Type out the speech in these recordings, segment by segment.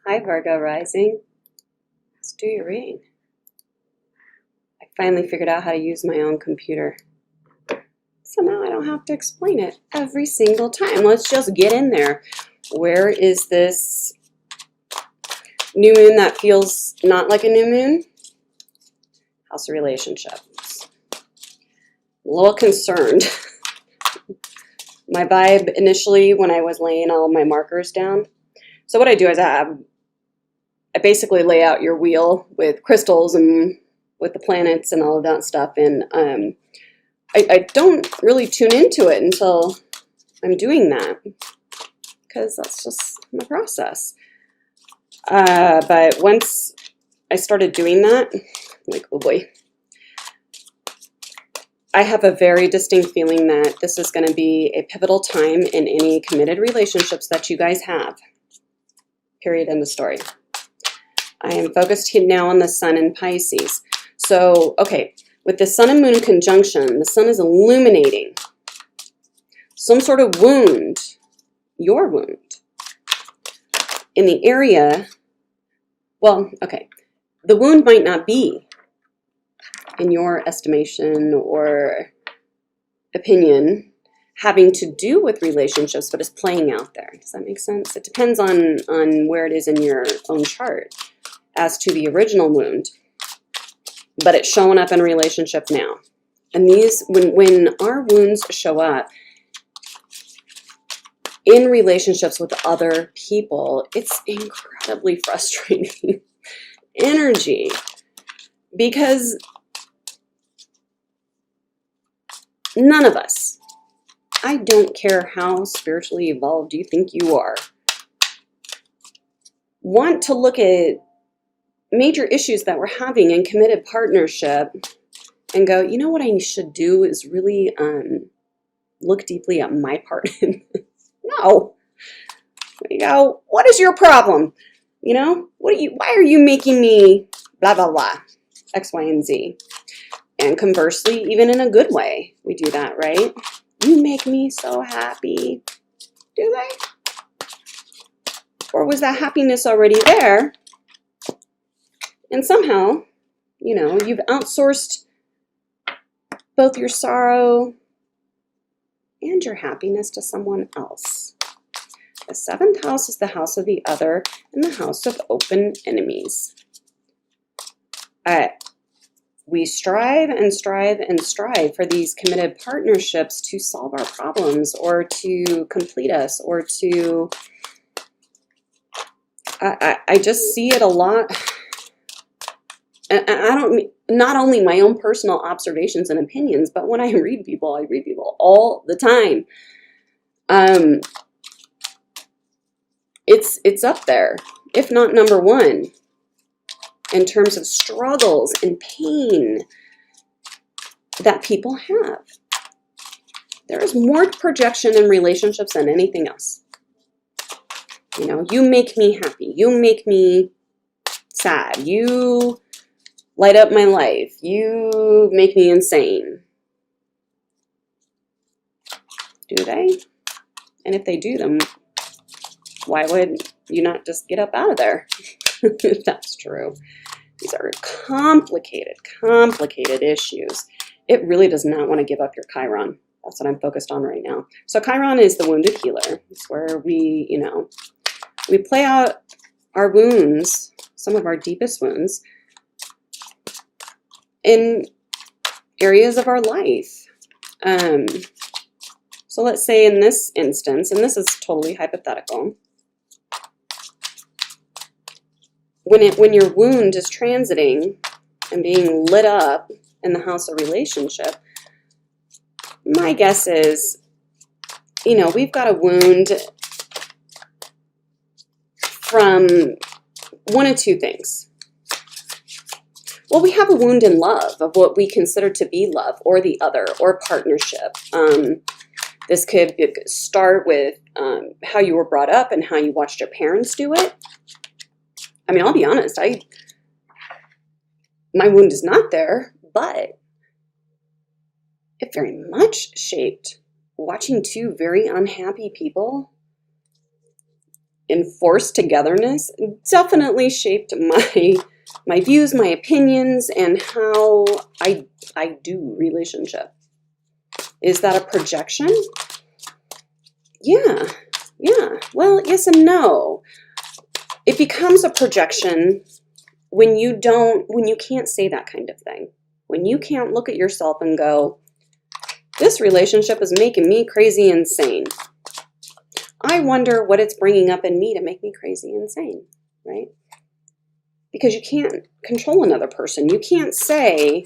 Hi, Virgo rising. Let's do your reading. I finally figured out how to use my own computer. So now I don't have to explain it every single time. Let's just get in there. Where is this new moon that feels not like a new moon? House of relationships. A little concerned. My vibe initially when I was laying all my markers down. So what I do is I basically lay out your wheel with crystals and with the planets and all of that stuff. And I don't really tune into it until I'm doing that because that's just my process. But once I started doing that, I'm like, oh boy. I have a very distinct feeling that this is going to be a pivotal time in any committed relationships that you guys have. Period. End of story. I am focused now on the sun in Pisces. So, okay, with the sun and moon conjunction, the sun is illuminating some sort of wound, your wound, in the area. Well, okay, the wound might not be, in your estimation or opinion, having to do with relationships, but it's playing out there. Does that make sense? It depends on where it is in your own chart as to the original wound, but it's showing up in a relationship now. And these, when our wounds show up in relationships with other people, it's incredibly frustrating energy, because none of us, I don't care how spiritually evolved you think you are, want to look at major issues that we're having in committed partnership and go, you know what I should do is really look deeply at my part in this. No. You go, what is your problem? You know, why are you making me blah, blah, blah, X, Y, and Z? And conversely, even in a good way, we do that, right? You make me so happy. Do they? Or was that happiness already there? And somehow, you know, you've outsourced both your sorrow and your happiness to someone else. The seventh house is the house of the other and the house of open enemies. We strive and strive and strive for these committed partnerships to solve our problems or to complete us or to... I just see it a lot. And I don't, not only my own personal observations and opinions, but when I read people all the time. It's up there, if not number one, in terms of struggles and pain that people have. There is more projection in relationships than anything else. You know, you make me happy. You make me sad. You light up my life. You make me insane. Do they? And if they do, then why would you not just get up out of there? If that's true. These are complicated issues. It really does not want to give up your Chiron. That's what I'm focused on right now. So Chiron is the wounded healer. It's where we, you know, we play out our wounds, some of our deepest wounds, in areas of our life. So let's say in this instance, and this is totally hypothetical, when your wound is transiting and being lit up in the house of relationship, my guess is, you know, we've got a wound from one of two things. Well, we have a wound in love of what we consider to be love or the other or partnership. This could start with how you were brought up and how you watched your parents do it. I mean, I'll be honest, my wound is not there, but it very much shaped watching two very unhappy people enforced togetherness definitely shaped my views, my opinions, and how I do relationship. Is that a projection? Yeah. Well, yes and no. It becomes a projection when you can't say that kind of thing. When you can't look at yourself and go, this relationship is making me crazy insane. I wonder what it's bringing up in me to make me crazy insane, right? Because you can't control another person. You can't say,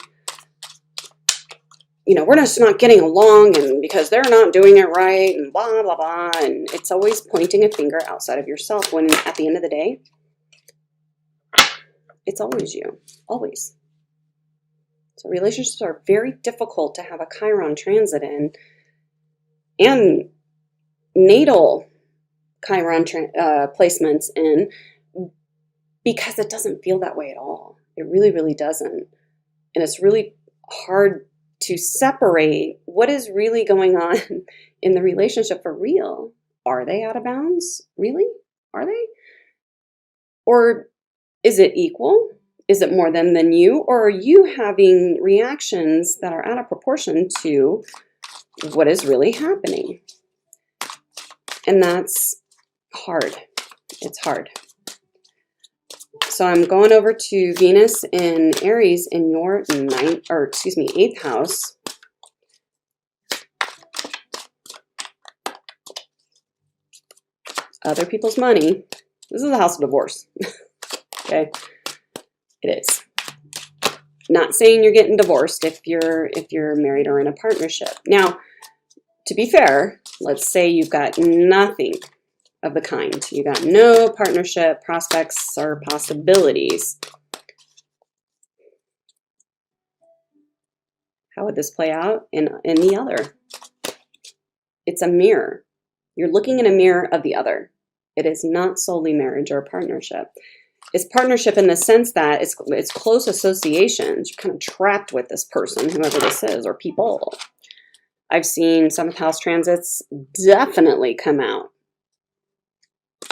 we're just not getting along and because they're not doing it right and blah, blah, blah. And it's always pointing a finger outside of yourself when at the end of the day, it's always you, always. So relationships are very difficult to have a Chiron transit in, and natal Chiron placements in, because it doesn't feel that way at all. It really, really doesn't. And it's really hard to separate what is really going on in the relationship for real. Are they out of bounds? Really? Are they? Or is it equal? Is it more than you? Or are you having reactions that are out of proportion to what is really happening? And that's hard. It's hard. So I'm going over to Venus in Aries in your 8th house. Other people's money. This is the house of divorce. Okay? It is. Not saying you're getting divorced if you're married or in a partnership. Now, to be fair, let's say you've got nothing of the kind. You got no partnership prospects or possibilities. How would this play out in the other? It's a mirror. You're looking in a mirror of the other. It is not solely marriage or partnership. It's partnership in the sense that it's close associations. You're kind of trapped with this person, whoever this is, or people. I've seen 7th house transits definitely come out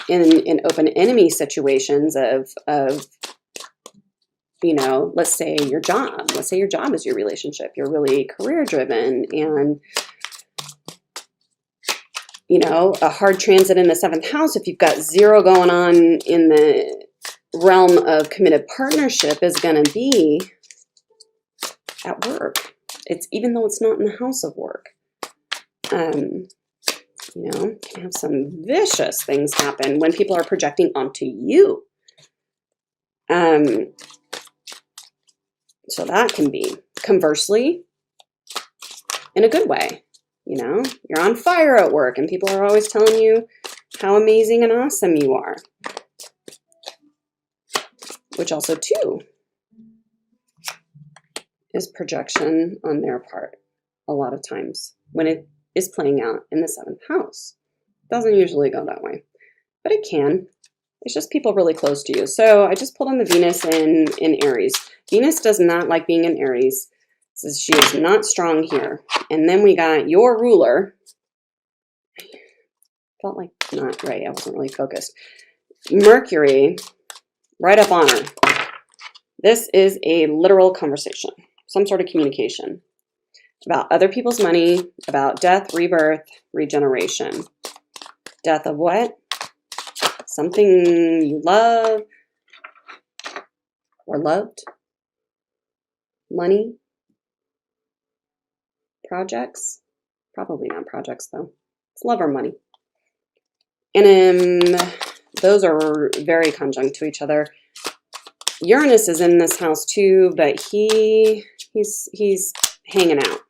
in open enemy situations of let's say your job. Let's say your job is your relationship. You're really career driven, and a hard transit in the 7th house, if you've got 0 going on in the realm of committed partnership, is going to be at work. It's even though it's not in the house of work. Can have some vicious things happen when people are projecting onto you. So that can be. Conversely, in a good way, you're on fire at work and people are always telling you how amazing and awesome you are. Which also, too, is projection on their part a lot of times when it is playing out in the 7th house. It doesn't usually go that way, but it can. It's just people really close to you. So I just pulled on the Venus in Aries. Venus does not like being in Aries. It says she is not strong here. And then we got your ruler. Felt like not right. I wasn't really focused. Mercury, right up on her. This is a literal conversation, some sort of communication about other people's money, about death, rebirth, regeneration. Death of what? Something you love or loved. Money. Projects. Probably not projects, though. It's love or money. And those are very conjunct to each other. Uranus is in this house too, but he's hanging out.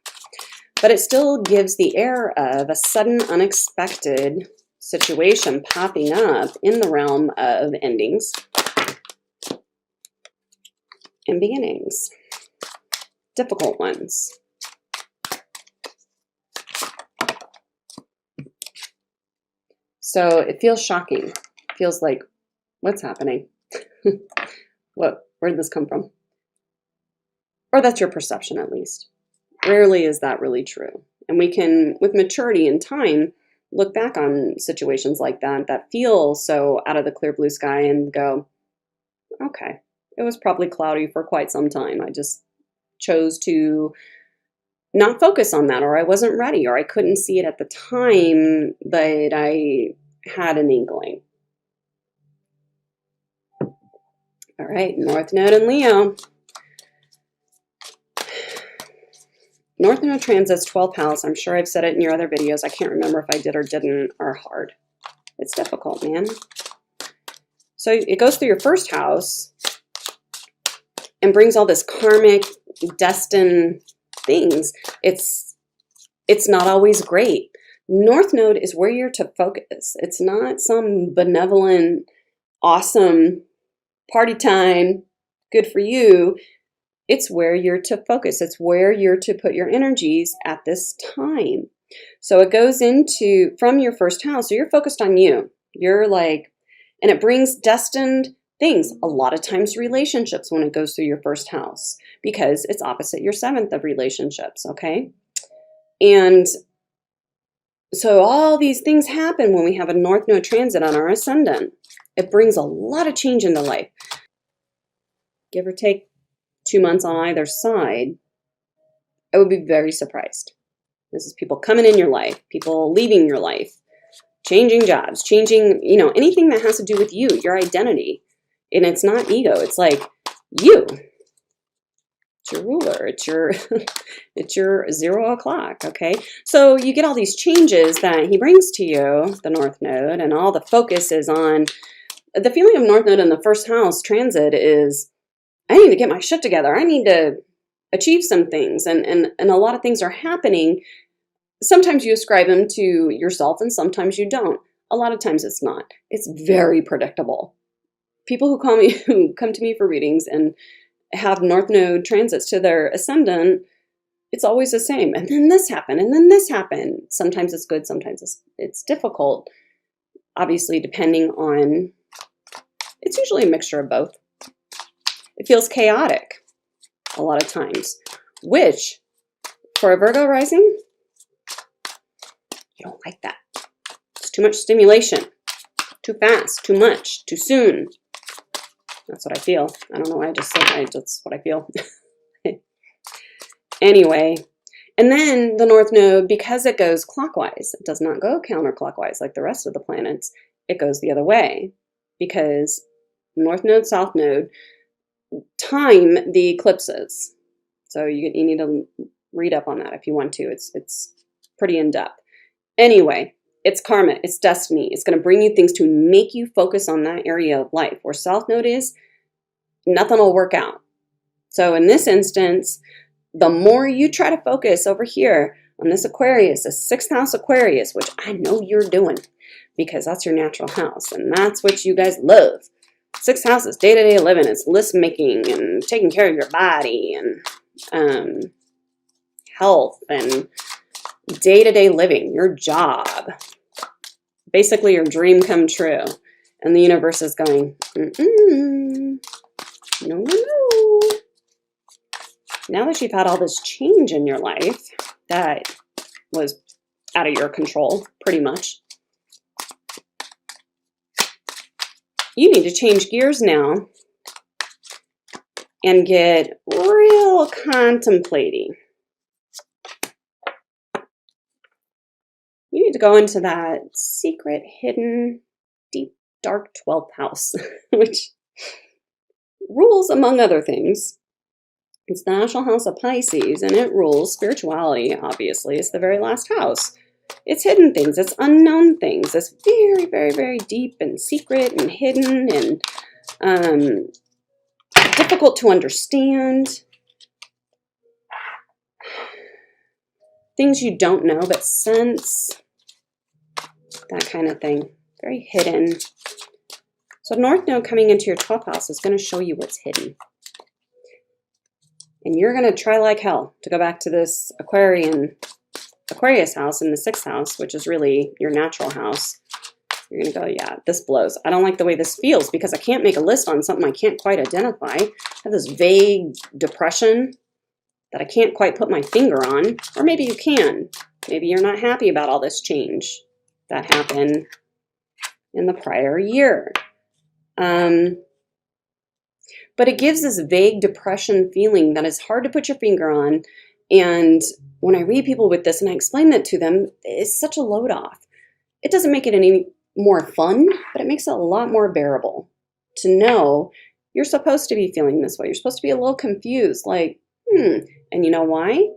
But it still gives the air of a sudden, unexpected situation popping up in the realm of endings and beginnings. Difficult ones. So it feels shocking. It feels like, what's happening? Where did this come from? Or that's your perception, at least. Rarely is that really true. And we can, with maturity and time, look back on situations like that feel so out of the clear blue sky and go, okay, it was probably cloudy for quite some time. I just chose to not focus on that, or I wasn't ready, or I couldn't see it at the time, but I had an inkling. All right, North Node in Leo. North Node transits 12th house. I'm sure I've said it in your other videos. I can't remember if I did or didn't, are hard. It's difficult, man. So it goes through your first house and brings all this karmic, destined things. It's not always great. North Node is where you're to focus. It's not some benevolent, awesome party time, good for you. It's where you're to focus. It's where you're to put your energies at this time. So it goes into, from your first house, so you're focused on you. You're like, and it brings destined things. A lot of times relationships when it goes through your first house, because it's opposite your 7th of relationships, okay? And so all these things happen when we have a North Node transit on our ascendant. It brings a lot of change into life. Give or take 2 months on either side, I would be very surprised. This is people coming in your life, people leaving your life, changing jobs, changing, anything that has to do with you, your identity. And it's not ego. It's like you. It's your ruler. It's your it's your 0 o'clock. Okay. So you get all these changes that he brings to you, the North Node, and all the focus is on the feeling of North Node in the first house transit is, I need to get my shit together. I need to achieve some things. And a lot of things are happening. Sometimes you ascribe them to yourself and sometimes you don't. A lot of times it's not. It's very predictable. People who come to me for readings and have North Node transits to their ascendant, it's always the same. And then this happened, and then this happened. Sometimes it's good, sometimes it's difficult. Obviously, depending on, it's usually a mixture of both. It feels chaotic a lot of times, which for a Virgo rising, you don't like that. It's too much stimulation, too fast, too much, too soon. That's what I feel. I don't know why I just said that's what I feel. Anyway, and then the North Node, because it goes clockwise, it does not go counterclockwise like the rest of the planets. It goes the other way because North Node, South Node time the eclipses. So you need to read up on that if you want to. It's pretty in depth. Anyway, it's karma, it's destiny. It's going to bring you things to make you focus on that area of life. Where South Node is, nothing will work out. So in this instance, the more you try to focus over here on this Aquarius, the 6th house Aquarius, which I know you're doing because that's your natural house and that's what you guys love. 6th house is day-to-day living. It's list making and taking care of your body and health and day-to-day living, your job. Basically your dream come true. And the universe is going, no, no, no. Now that you've had all this change in your life that was out of your control, pretty much, you need to change gears now and get real contemplating. You need to go into that secret, hidden, deep, dark 12th house, which rules, among other things. It's the national house of Pisces, and it rules spirituality, obviously. It's the very last house. It's hidden things. It's unknown things. It's very, very, very deep and secret and hidden and difficult to understand. Things you don't know but sense. That kind of thing. Very hidden. So North Node coming into your 12th house is going to show you what's hidden. And you're going to try like hell to go back to this Aquarius house in the 6th house, which is really your natural house. You're going to go, yeah, this blows. I don't like the way this feels because I can't make a list on something I can't quite identify. I have this vague depression that I can't quite put my finger on. Or maybe you can. Maybe you're not happy about all this change. that happened in the prior year. But it gives this vague depression feeling that is hard to put your finger on. And when I read people with this and I explain that to them, it's such a load off. It doesn't make it any more fun, but it makes it a lot more bearable to know you're supposed to be feeling this way. You're supposed to be a little confused, like, and you know why?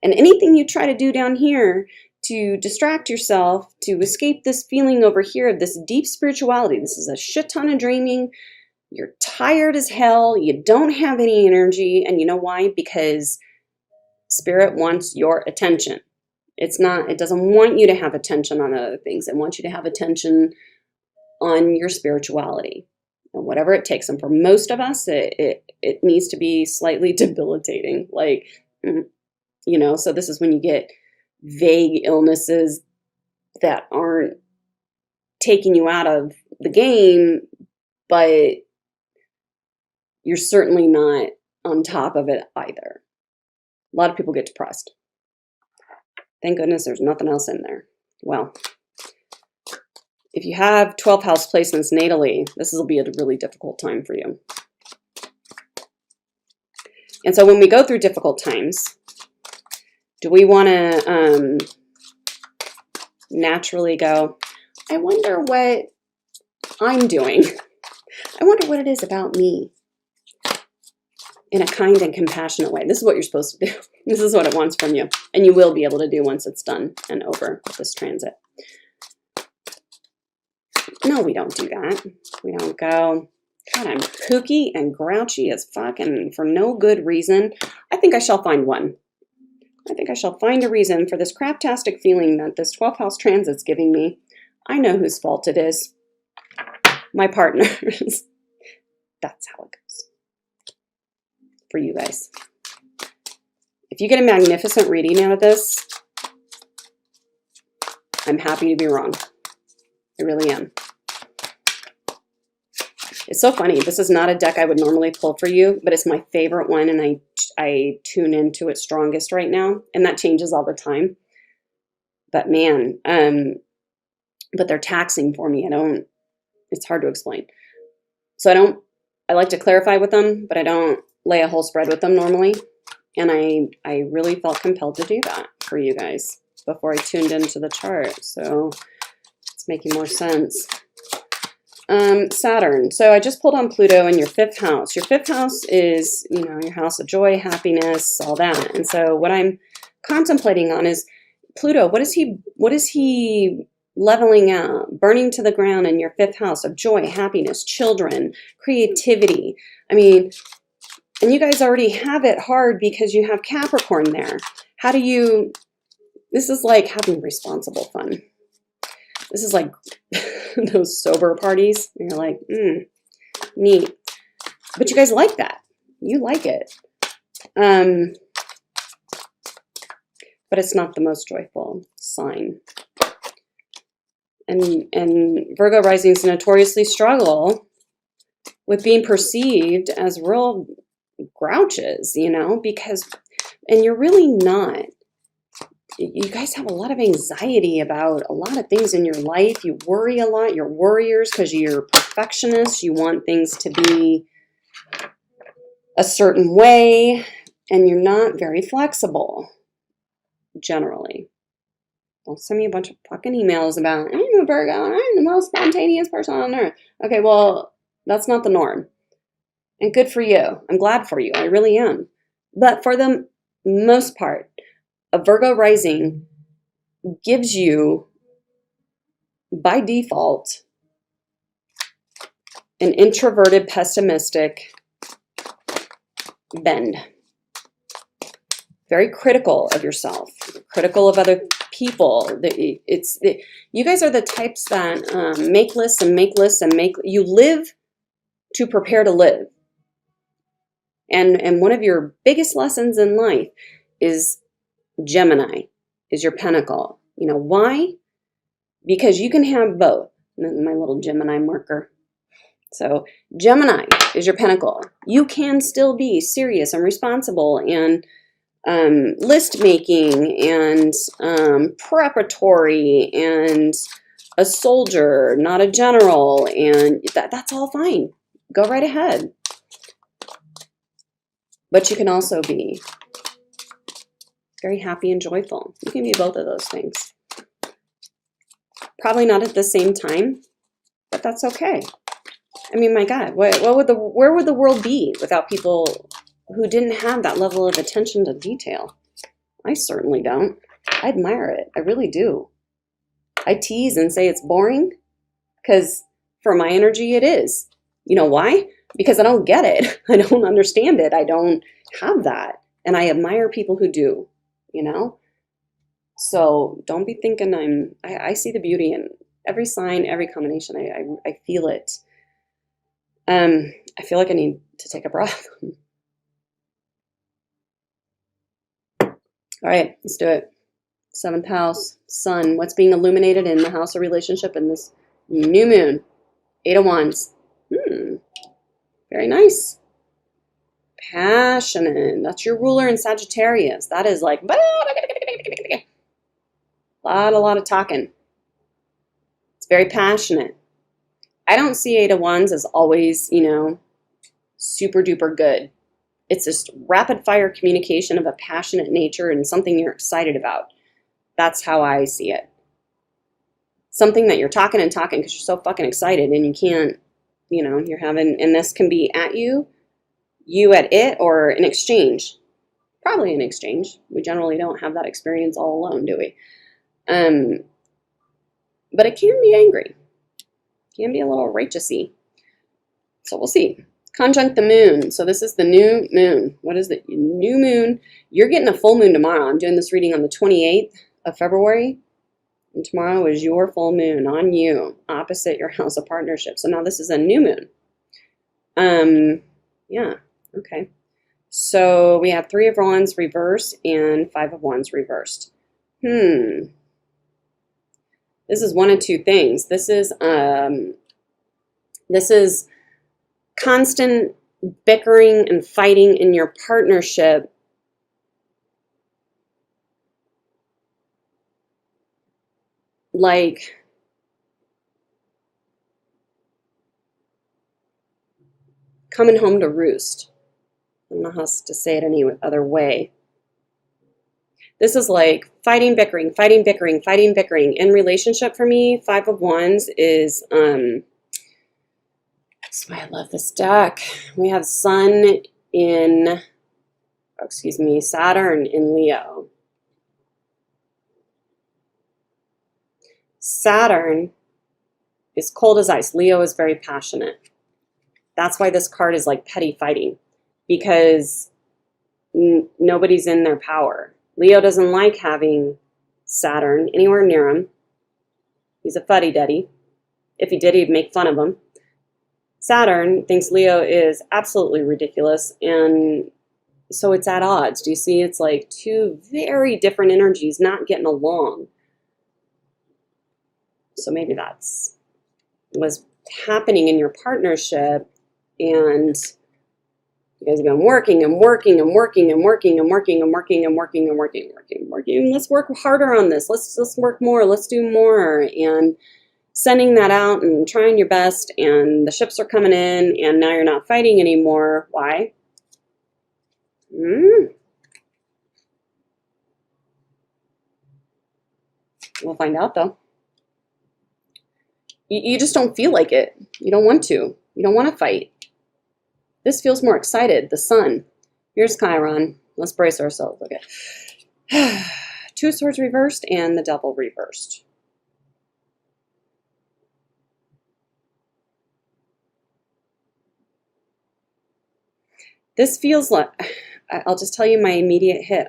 And anything you try to do down here to distract yourself, to escape this feeling over here of this deep spirituality, this is a shit ton of dreaming. You're tired as hell. You don't have any energy. And you know why? Because Spirit wants your attention. It doesn't want you to have attention on other things. It wants you to have attention on your spirituality. And whatever it takes. And for most of us, it needs to be slightly debilitating. Like, so this is when you get vague illnesses that aren't taking you out of the game, but you're certainly not on top of it either. A lot of people get depressed. Thank goodness there's nothing else in there. Well, if you have 12th house placements natally, this will be a really difficult time for you. And so when we go through difficult times, do we want to naturally go, I wonder what I'm doing. I wonder what it is about me, in a kind and compassionate way. This is what you're supposed to do. This is what it wants from you. And you will be able to do once it's done and over this transit. No, we don't do that. We don't go, God, I'm kooky and grouchy as fuck and for no good reason. I think I shall find one. I think I shall find a reason for this craptastic feeling that this 12th house transit's giving me. I know whose fault it is. My partner's. That's how it goes. For you guys. If you get a magnificent reading out of this, I'm happy to be wrong. I really am. It's so funny. This is not a deck I would normally pull for you, but it's my favorite one, and I tune into it strongest right now, and that changes all the time. But man, but they're taxing for me. It's hard to explain. So I like to clarify with them, but I don't lay a whole spread with them normally. And I really felt compelled to do that for you guys before I tuned into the chart. So it's making more sense. Saturn. So I just pulled on Pluto in your 5th house. Your 5th house is, your house of joy, happiness, all that. And so what I'm contemplating on is Pluto. What is he leveling out, burning to the ground in your 5th house of joy, happiness, children, creativity? I mean, and you guys already have it hard because you have Capricorn there. This is like having responsible fun. This is like those sober parties. And you're like, neat. But you guys like that. You like it. But it's not the most joyful sign. And Virgo risings notoriously struggle with being perceived as real grouches, because, and you're really not. You guys have a lot of anxiety about a lot of things in your life. You worry a lot. You're worriers because you're perfectionists. You want things to be a certain way, and you're not very flexible, generally. Don't send me a bunch of fucking emails about, I'm a Virgo, and I'm the most spontaneous person on earth. Okay, well, that's not the norm. And good for you. I'm glad for you. I really am. But for the most part, a Virgo rising gives you, by default, an introverted, pessimistic bend. Very critical of yourself, critical of other people. You guys are the types that make lists and make lists and make. You live to prepare to live. And one of your biggest lessons in life is Gemini, is your pentacle. You know why? Because you can have both. My little Gemini marker. So Gemini is your pentacle. You can still be serious and responsible and list making and preparatory and a soldier, not a general, and that's all fine. Go right ahead. But you can also be very happy and joyful. You can be both of those things. Probably not at the same time, but that's okay. I mean, my God, where would the world be without people who didn't have that level of attention to detail? I certainly don't. I admire it. I really do. I tease and say it's boring because for my energy, it is. You know why? Because I don't get it. I don't understand it. I don't have that. And I admire people who do, you know? So don't be thinking I see the beauty in every sign, every combination. I feel it. I feel like I need to take a breath. All right, let's do it. 7th house, sun. What's being illuminated in the house of relationship in this new moon? 8 of Wands. Very nice. Passionate. That's your ruler in Sagittarius. That is like a lot of talking. It's very passionate. I don't see 8 of Wands as always, you know, super duper good. It's just rapid fire communication of a passionate nature and something you're excited about. That's how I see it. Something that you're talking and talking because you're so fucking excited and you can't, you know, you're having, and this can be at you at it, or an exchange. Probably an exchange. We generally don't have that experience all alone, do we? But it can be angry. It can be a little righteous-y. So we'll see. Conjunct the moon. So this is the new moon. What is the new moon? You're getting a full moon tomorrow. I'm doing this reading on the 28th of February. And tomorrow is your full moon on you, opposite your house of partnership. So now this is a new moon. Yeah, okay. So we have 3 of Wands reversed and 5 of Wands reversed. This is one of two things. This is constant bickering and fighting in your partnership. Like coming home to roost. I don't know how to say it any other way. This is like fighting, bickering, fighting, bickering, fighting, bickering. In relationship for me, 5 of Wands is, that's why I love this deck. We have Sun in, Saturn in Leo. Saturn is cold as ice. Leo is very passionate. That's why this card is like petty fighting, because nobody's in their power. Leo doesn't like having Saturn anywhere near him. He's a fuddy-duddy. If he did, he'd make fun of him. Saturn thinks Leo is absolutely ridiculous, and so it's at odds. Do you see? It's like two very different energies not getting along. So maybe that's was happening in your partnership, and you guys have been working and working and working and working and working and working and working and working and working. Let's work harder on this. Let's work more. Let's do more. And sending that out and trying your best, and the ships are coming in, and now you're not fighting anymore. Why? We'll find out, though. You just don't feel like it. You don't want to. You don't want to fight. This feels more excited. The sun. Here's Chiron. Let's brace ourselves. Okay. 2 of Swords reversed and the Devil reversed. This feels like, I'll just tell you my immediate hit.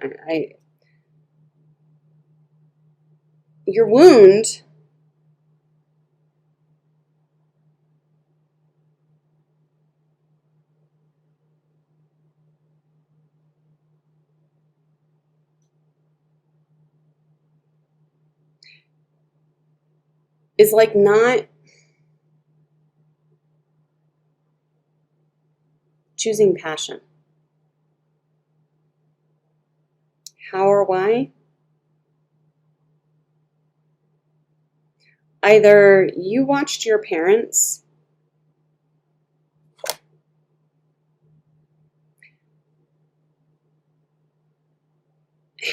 Your wound is like not choosing passion. How or why? Either you watched your parents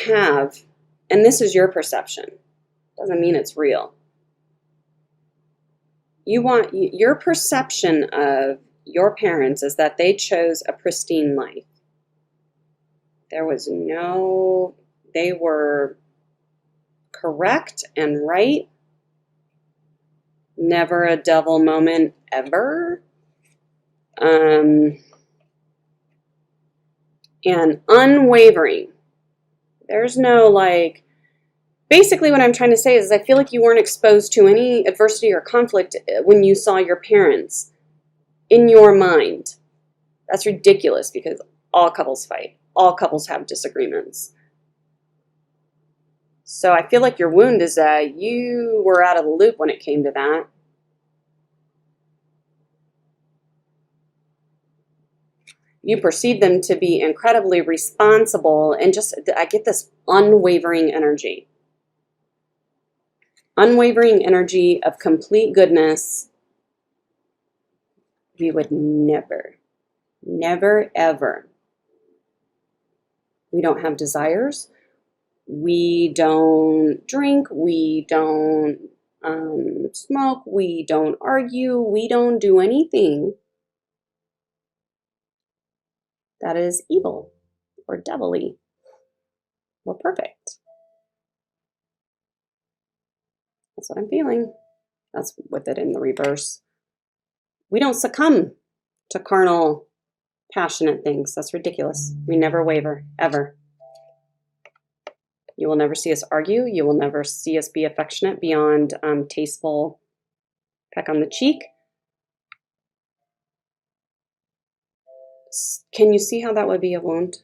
have, and this is your perception, doesn't mean it's real. Your perception of your parents is that they chose a pristine life. They were correct and right. Never a devil moment ever. And unwavering. There's no basically what I'm trying to say is I feel like you weren't exposed to any adversity or conflict when you saw your parents in your mind. That's ridiculous because all couples fight. All couples have disagreements. So I feel like your wound is that you were out of the loop when it came to that. You perceive them to be incredibly responsible and I get this unwavering energy. Unwavering energy of complete goodness. We would never, ever. We don't have desires. We don't drink. We don't smoke. We don't argue. We don't do anything that is evil or devilly or perfect. That's what I'm feeling. That's with it in the reverse. We don't succumb to carnal, passionate things. That's ridiculous. We never waver, ever. You will never see us argue. You will never see us be affectionate beyond tasteful peck on the cheek. Can you see how that would be a wound?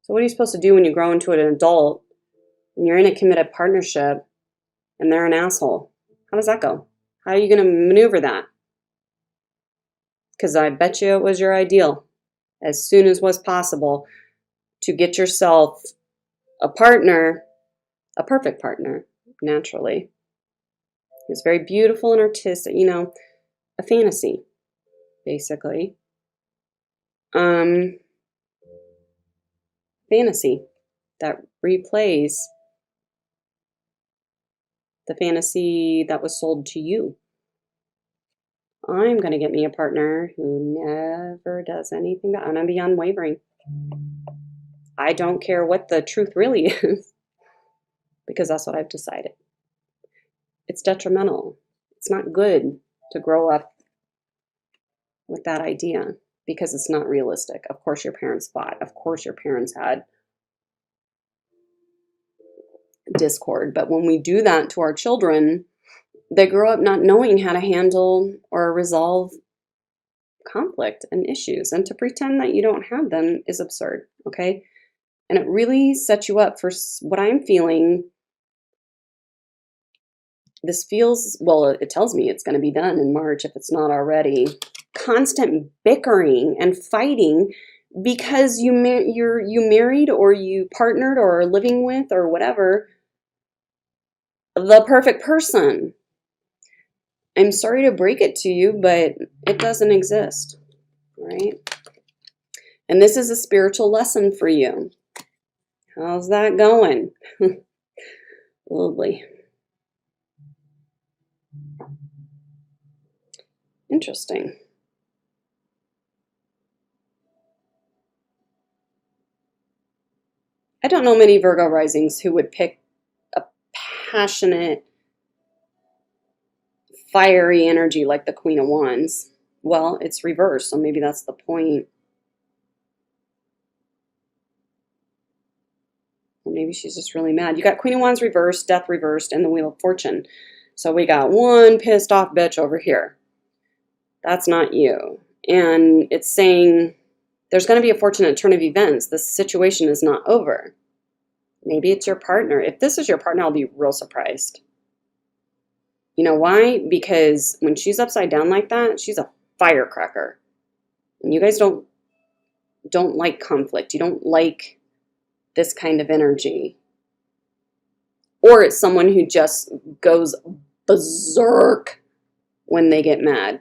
So what are you supposed to do when you grow into an adult and you're in a committed partnership and they're an asshole? How does that go? How are you going to maneuver that? Because I bet you it was your ideal, as soon as was possible, to get yourself a partner, a perfect partner, naturally. He was very beautiful and artistic, a fantasy, basically. Fantasy that replays the fantasy that was sold to you. I'm going to get me a partner who never does anything. I'm going to be unwavering. I don't care what the truth really is, because that's what I've decided. It's detrimental. It's not good to grow up with that idea because it's not realistic. Of course your parents fought. Of course your parents had discord. But when we do that to our children, they grow up not knowing how to handle or resolve conflict and issues. And to pretend that you don't have them is absurd, okay? And it really sets you up for what I'm feeling. This feels, well, it tells me it's going to be done in March if it's not already. Constant bickering and fighting because you married or you partnered or are living with or whatever the perfect person. I'm sorry to break it to you, but it doesn't exist, right? And this is a spiritual lesson for you. How's that going? Lovely. Interesting. I don't know many Virgo risings who would pick a passionate, fiery energy like the Queen of Wands. Well, it's reversed, so maybe that's the point. Or maybe she's just really mad. You got Queen of Wands reversed, Death reversed, and the Wheel of Fortune. So we got one pissed off bitch over here. That's not you. And it's saying there's going to be a fortunate turn of events. This situation is not over. Maybe it's your partner. If this is your partner, I'll be real surprised. You know why? Because when she's upside down like that, she's a firecracker. And you guys don't like conflict. You don't like this kind of energy. Or it's someone who just goes berserk when they get mad,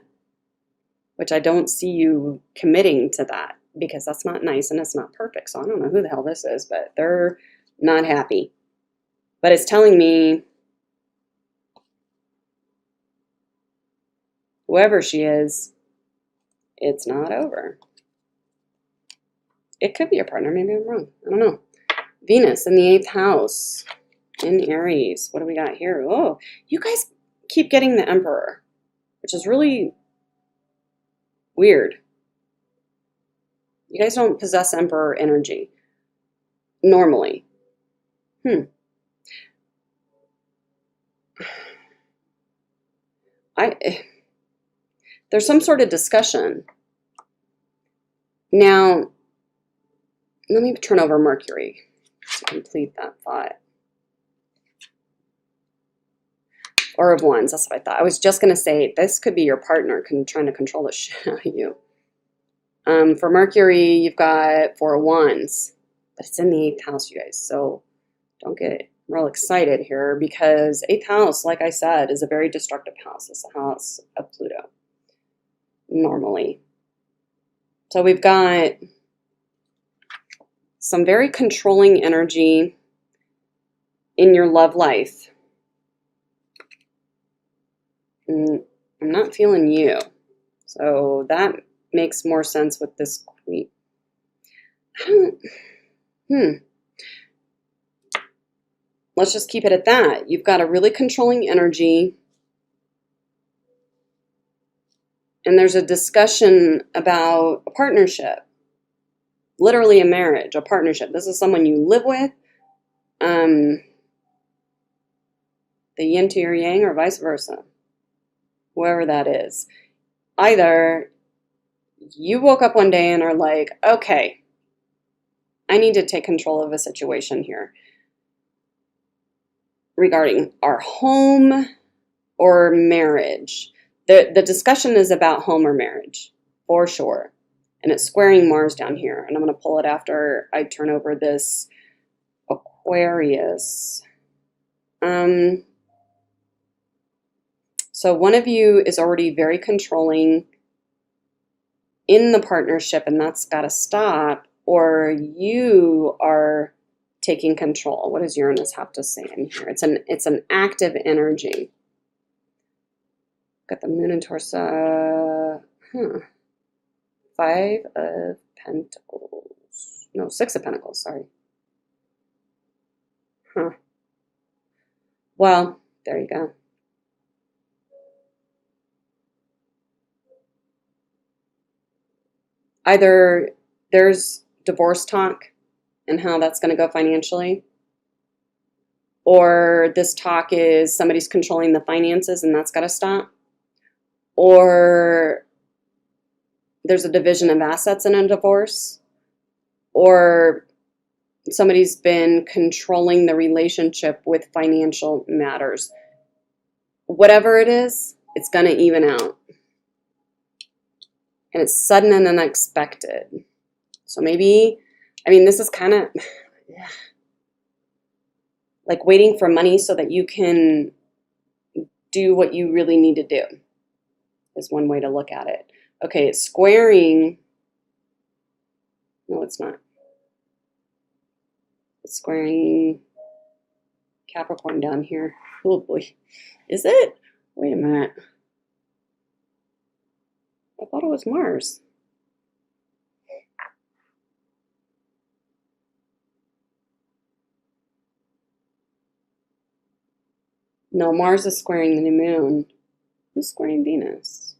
which I don't see you committing to that because that's not nice and it's not perfect. So I don't know who the hell this is, but they're not happy. But it's telling me whoever she is, it's not over. It could be your partner. Maybe I'm wrong. I don't know. Venus in the 8th house in Aries. What do we got here? Oh, you guys keep getting the Emperor, which is really weird. You guys don't possess Emperor energy normally. There's some sort of discussion. Now, let me turn over Mercury to complete that thought. Four of Wands, that's what I thought. I was just going to say, this could be your partner trying to control the shit out of you. For Mercury, you've got Four of Wands, but it's in the 8th house, you guys. So don't get real excited here because 8th house, like I said, is a very destructive house. It's the house of Pluto, normally. So we've got some very controlling energy in your love life. I'm not feeling you. So that makes more sense with this queen. Let's just keep it at that. You've got a really controlling energy. And there's a discussion about a partnership. Literally a marriage, a partnership. This is someone you live with. The yin to your yang or vice versa. Whoever that is. Either you woke up one day and are like, okay, I need to take control of a situation here regarding our home or marriage. The discussion is about home or marriage, for sure. And it's squaring Mars down here. And I'm going to pull it after I turn over this Aquarius. So one of you is already very controlling in the partnership, and that's got to stop, or you are taking control. What does Uranus have to say in here? It's an active energy. Got the Moon and Taurus. 5 of Pentacles. No, 6 of Pentacles, sorry. Well, there you go. Either there's divorce talk and how that's going to go financially, or this talk is somebody's controlling the finances and that's got to stop, or there's a division of assets in a divorce, or somebody's been controlling the relationship with financial matters. Whatever it is, it's going to even out. And it's sudden and unexpected. So maybe, I mean, this is kind of like waiting for money so that you can do what you really need to do, is one way to look at it. Okay, it's squaring. No, it's not. It's squaring Capricorn down here. Oh boy. Is it? Wait a minute. I thought it was Mars. No, Mars is squaring the moon. Who's squaring Venus?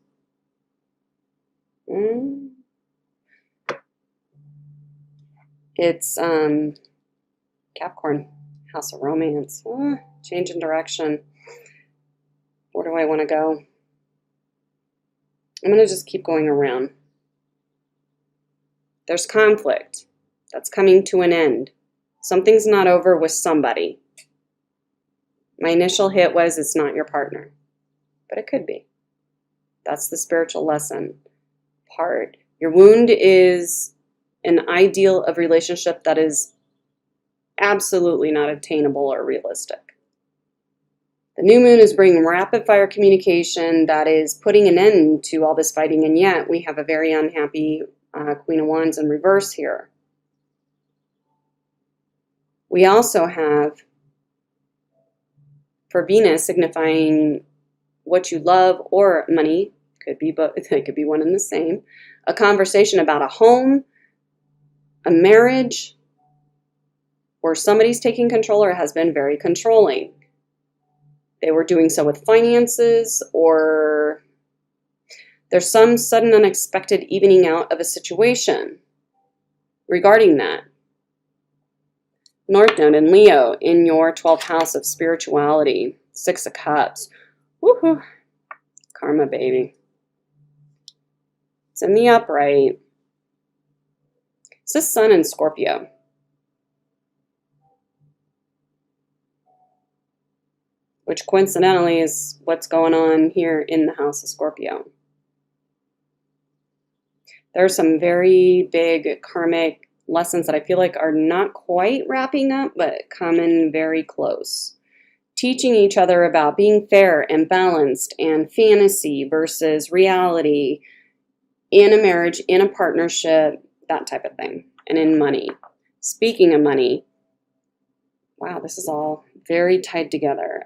It's Capricorn, House of Romance. Change in direction. Where do I want to go? I'm going to just keep going around. There's conflict that's coming to an end. Something's not over with somebody. My initial hit was it's not your partner, but it could be. That's the spiritual lesson part. Your wound is an ideal of relationship that is absolutely not attainable or realistic. The new moon is bringing rapid fire communication that is putting an end to all this fighting, and yet we have a very unhappy Queen of Wands in reverse here. We also have, for Venus, signifying what you love or money, could be both, it could be one and the same, a conversation about a home, a marriage, where somebody's taking control or has been very controlling. They were doing so with finances, or there's some sudden unexpected evening out of a situation regarding that. North Node in Leo in your 12th house of spirituality. 6 of Cups. Woohoo. Karma, baby. It's in the upright. It's the Sun in Scorpio. Which coincidentally is what's going on here in the house of Scorpio. There are some very big karmic lessons that I feel like are not quite wrapping up, but coming very close. Teaching each other about being fair and balanced and fantasy versus reality in a marriage, in a partnership, that type of thing, and in money. Speaking of money, wow, this is all very tied together.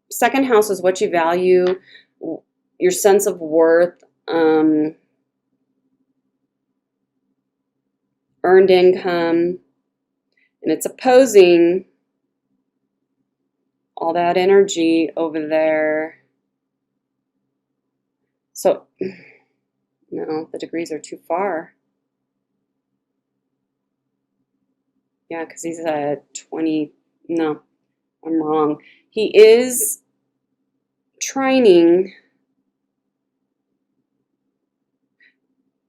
Second house is what you value, your sense of worth, earned income, and it's opposing all that energy over there. So, no, the degrees are too far. Yeah, because he's a 20, no, I'm wrong. He is training,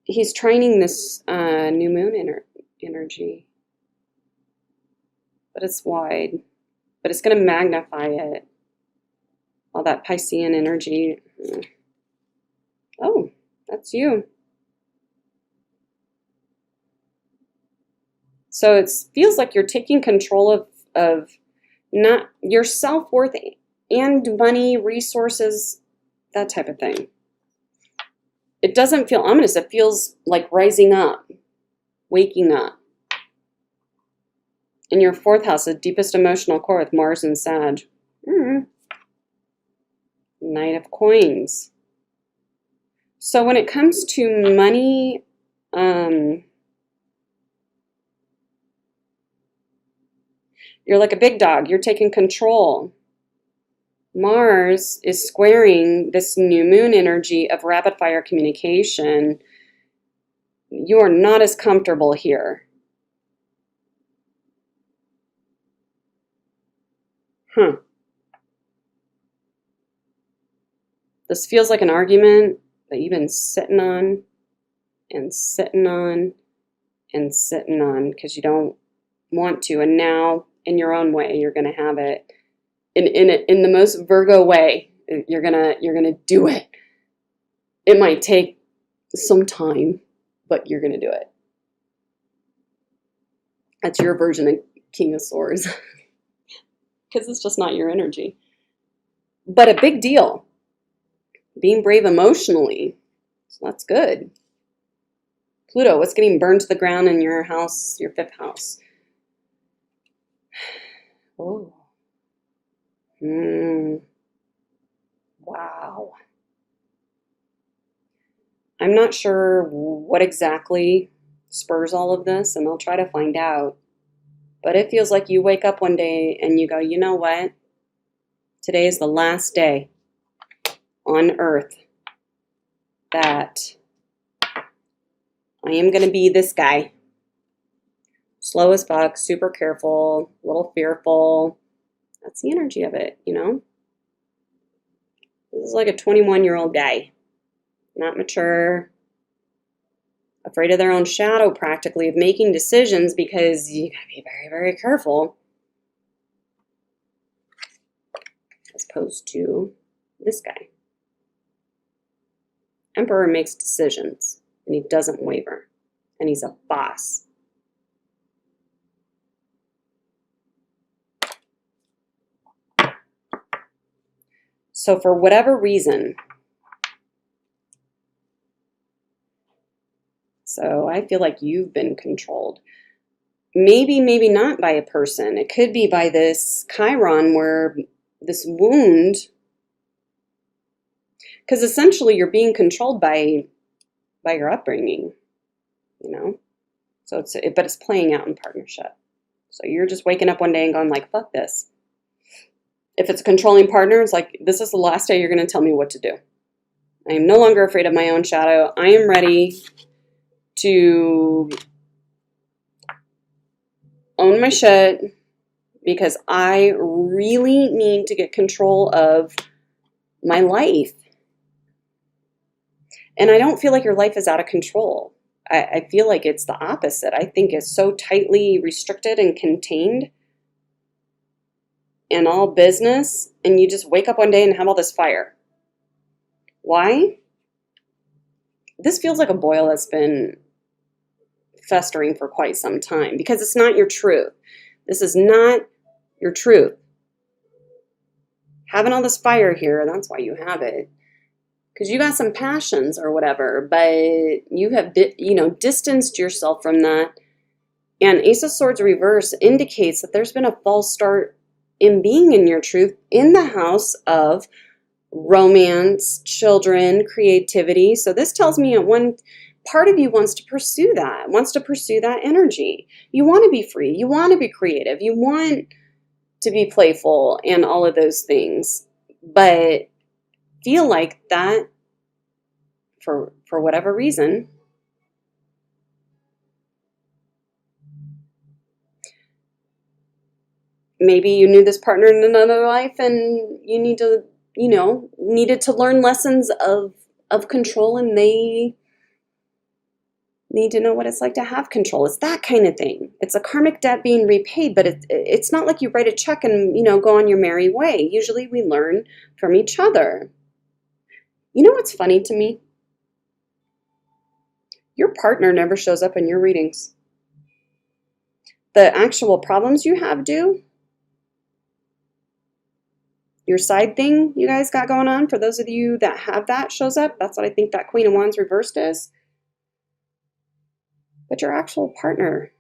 he's training this new moon energy, but it's wide, but it's going to magnify it, all that Piscean energy. Oh, that's you. So it feels like you're taking control of not your self-worth and money, resources, that type of thing. It doesn't feel ominous. It feels like rising up, waking up. In your 4th house, the deepest emotional core with Mars and Sag. Knight of Coins. So when it comes to money, you're like a big dog. You're taking control. Mars is squaring this new moon energy of rapid fire communication. You are not as comfortable here. This feels like an argument that you've been sitting on and sitting on and sitting on because you don't want to, and now in your own way you're going to have it in the most Virgo way. You're gonna do it. It might take some time, but you're gonna do it. That's your version of King of Swords. Because it's just not your energy. But a big deal. Being brave emotionally. So that's good. Pluto, what's getting burned to the ground in your house, your 5th house? Oh. Wow. I'm not sure what exactly spurs all of this, and I'll try to find out. But it feels like you wake up one day and you go, you know what? Today is the last day on Earth that I am going to be this guy. Slow as fuck, super careful, a little fearful. That's the energy of it, you know? This is like a 21-year-old guy. Not mature. Afraid of their own shadow, practically, of making decisions because you gotta be very, very careful. As opposed to this guy. Emperor makes decisions, and he doesn't waver. And he's a boss. So for whatever reason, so I feel like you've been controlled. Maybe, maybe not by a person. It could be by this Chiron where this wound, because essentially you're being controlled by your upbringing, you know? So but it's playing out in partnership. So you're just waking up one day and going like, fuck this. If it's a controlling partner, it's like, this is the last day you're going to tell me what to do. I am no longer afraid of my own shadow. I am ready to own my shit because I really need to get control of my life. And I don't feel like your life is out of control. I feel like it's the opposite. I think it's so tightly restricted and contained and all business, and you just wake up one day and have all this fire. Why? This feels like a boil that's been festering for quite some time because it's not your truth. This is not your truth. Having all this fire here, that's why you have it. Because you got some passions or whatever, but you have, distanced yourself from that. And Ace of Swords reverse indicates that there's been a false start in being in your truth in the house of romance, children, creativity. So this tells me one part of you wants to pursue that energy. You want to be free. You want to be creative. You want to be playful and all of those things. But feel like that for whatever reason, maybe you knew this partner in another life and you needed to learn lessons of control, and they need to know what it's like to have control. It's that kind of thing. It's a karmic debt being repaid, but it's not like you write a check and, go on your merry way. Usually we learn from each other. You know what's funny to me? Your partner never shows up in your readings. The actual problems you have do. Your side thing you guys got going on, for those of you that have that, shows up. That's what I think that Queen of Wands reversed is. But your actual partner,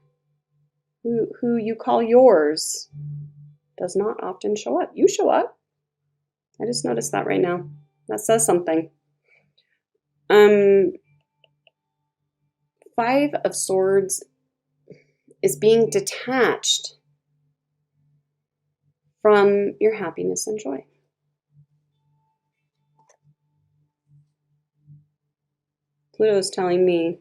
who you call yours, does not often show up. You show up. I just noticed that right now. That says something. 5 of Swords is being detached from your happiness and joy. Pluto is telling me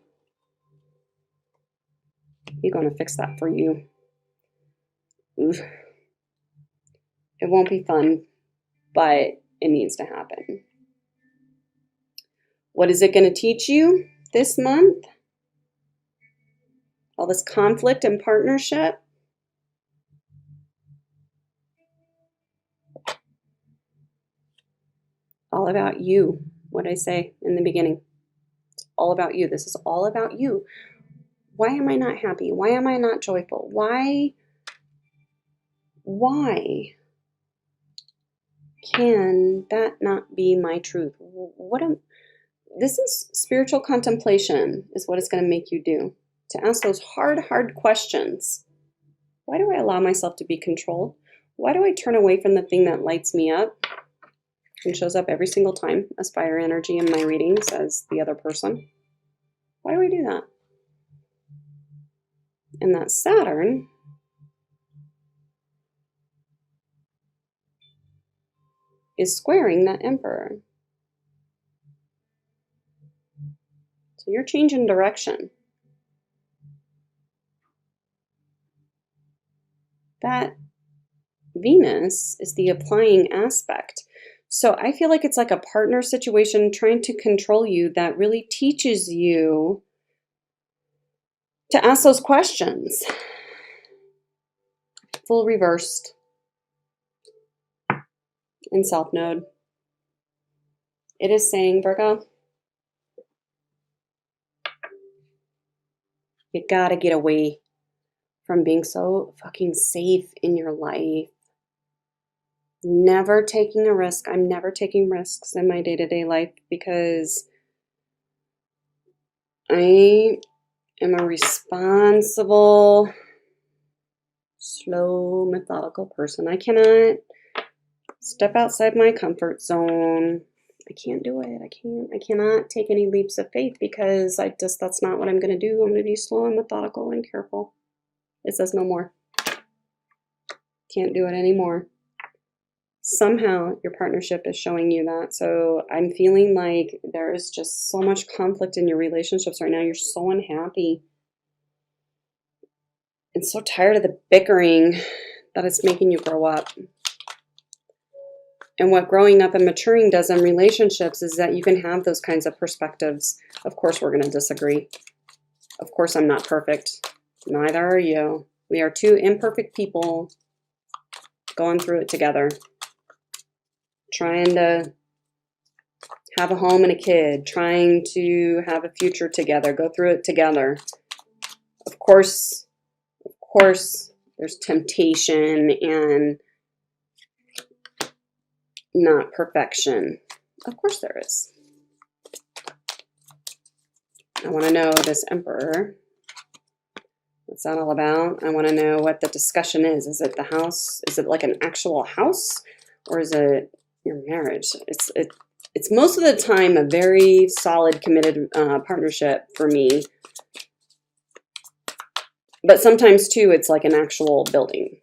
he's going to fix that for you. Oof. It won't be fun, but it needs to happen. What is it going to teach you this month? All this conflict and partnership. All about you. What did I say in the beginning? It's all about you. This is all about you. Why am I not happy? Why am I not joyful? Why can that not be my truth? This is spiritual contemplation is what it's going to make you do. To ask those hard questions. Why do I allow myself to be controlled? Why do I turn away from the thing that lights me up and shows up every single time as fire energy in my readings as the other person? Why do I do that? And that Saturn is squaring that Emperor. So you're changing direction. That Venus is the applying aspect. So I feel like it's like a partner situation trying to control you that really teaches you to ask those questions. Full reversed in South Node. It is saying, Virgo, you gotta get away from being so fucking safe in your life. Never taking a risk. I'm never taking risks in my day-to-day life because I am a responsible, slow, methodical person. I cannot step outside my comfort zone. I can't do it. I cannot take any leaps of faith because that's not what I'm going to do. I'm going to be slow and methodical and careful. It says no more. Can't do it anymore. Somehow your partnership is showing you that. So I'm feeling like there is just so much conflict in your relationships right now. You're so unhappy and so tired of the bickering that it's making you grow up. And what growing up and maturing does in relationships is that you can have those kinds of perspectives. Of course, we're going to disagree. Of course, I'm not perfect. Neither are you. We are two imperfect people going through it together, trying to have a home and a kid, trying to have a future together, go through it together. Of course, there's temptation and not perfection. Of course there is. I want to know this Emperor. What's that all about? I want to know what the discussion is. Is it the house? Is it like an actual house? Or is it your marriage? It's most of the time a very solid, committed partnership for me. But sometimes, too, it's like an actual building.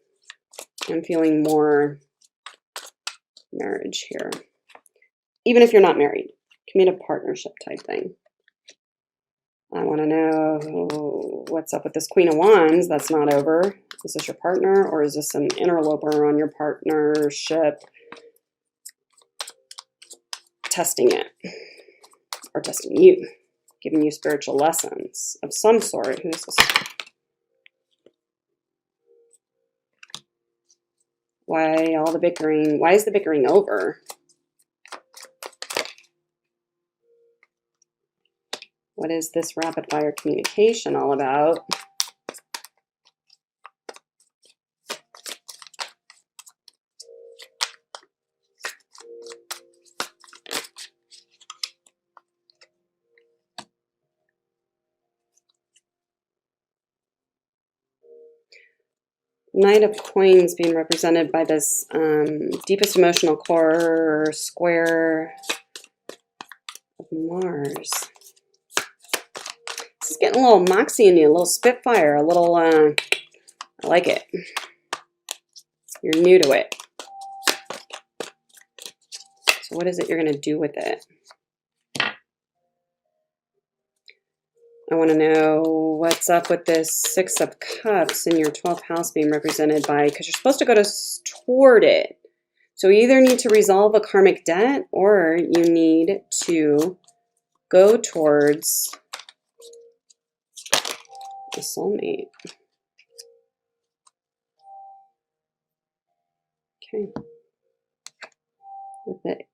I'm feeling more marriage here. Even if you're not married, committed partnership type thing. I want to know what's up with this Queen of Wands that's not over. Is this your partner or is this an interloper on your partnership? Testing it or testing you, giving you spiritual lessons of some sort. Who is this? Why all the bickering? Why is the bickering over? What is this rapid fire communication all about? Knight of Coins being represented by this deepest emotional core square of Mars. This is getting a little moxie in you, a little spitfire, a little, I like it. You're new to it. So what is it you're going to do with it? I want to know what's up with this Six of Cups in your 12th house being represented by, because you're supposed to go toward it. So you either need to resolve a karmic debt or you need to go towards a soulmate. Okay. With it.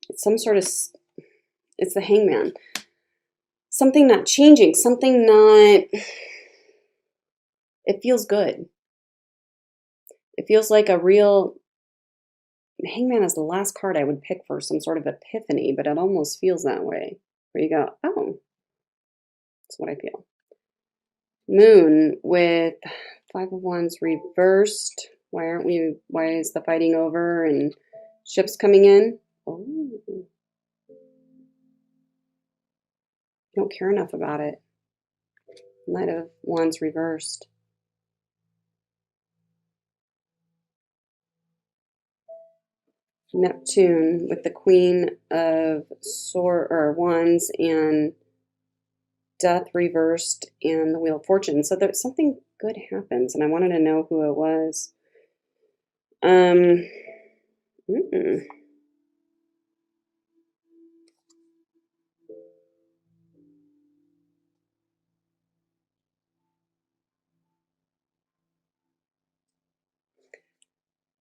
It's some sort of, it's the Hangman. Something not changing, something not, it feels good. It feels like a real, Hangman is the last card I would pick for some sort of epiphany, but it almost feels that way. Where you go, oh, that's what I feel. Moon with Five of Wands reversed. Why is the fighting over and ships coming in? Oh, you don't care enough about it. Knight of Wands reversed. Neptune with the Queen of Wands and Death reversed and the Wheel of Fortune. So there's something good happens, and I wanted to know who it was.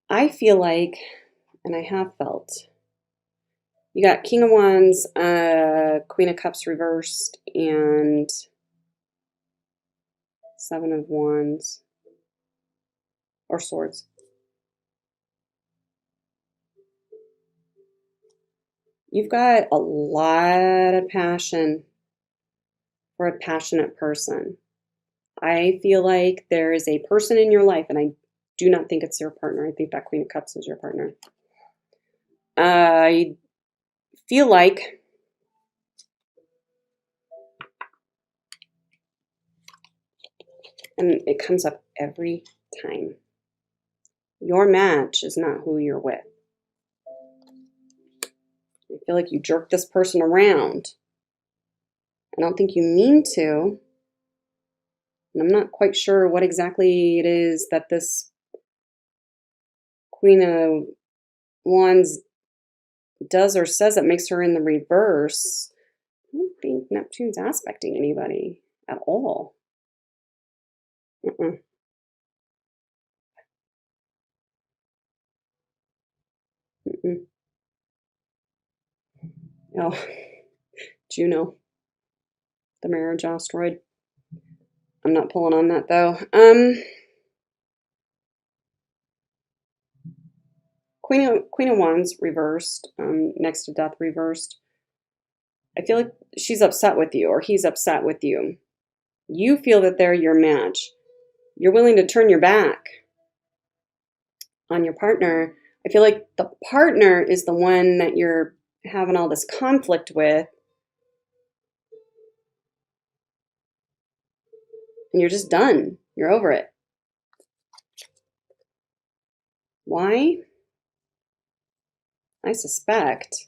I feel like, and I have felt, You got King of Wands, Queen of Cups reversed, and Seven of Wands, or Swords. You've got a lot of passion for a passionate person. I feel like there is a person in your life, and I do not think it's your partner. I think that Queen of Cups is your partner. I feel like and it comes up every time. Your match is not who you're with. I feel like you jerk this person around. I don't think you mean to. And I'm not quite sure what exactly it is that this Queen of Wands does or says that makes her in the reverse. I don't think Neptune's aspecting anybody at all. Oh, Juno, the marriage asteroid. I'm not pulling on that though. Queen of Wands reversed, next to Death reversed. I feel like she's upset with you, or he's upset with you. You feel that they're your match. You're willing to turn your back on your partner. I feel like the partner is the one that you're having all this conflict with, and you're just done. You're over it. Why? I suspect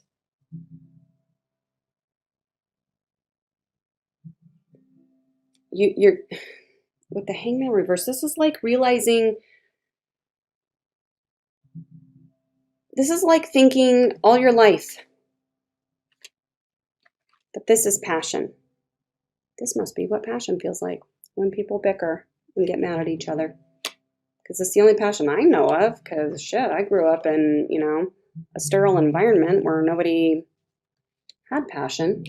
you're with the Hangman reverse. This is like realizing, this is like thinking all your life that this is passion. This must be what passion feels like when people bicker and get mad at each other. Because it's the only passion I know of. Because shit, I grew up in, a sterile environment where nobody had passion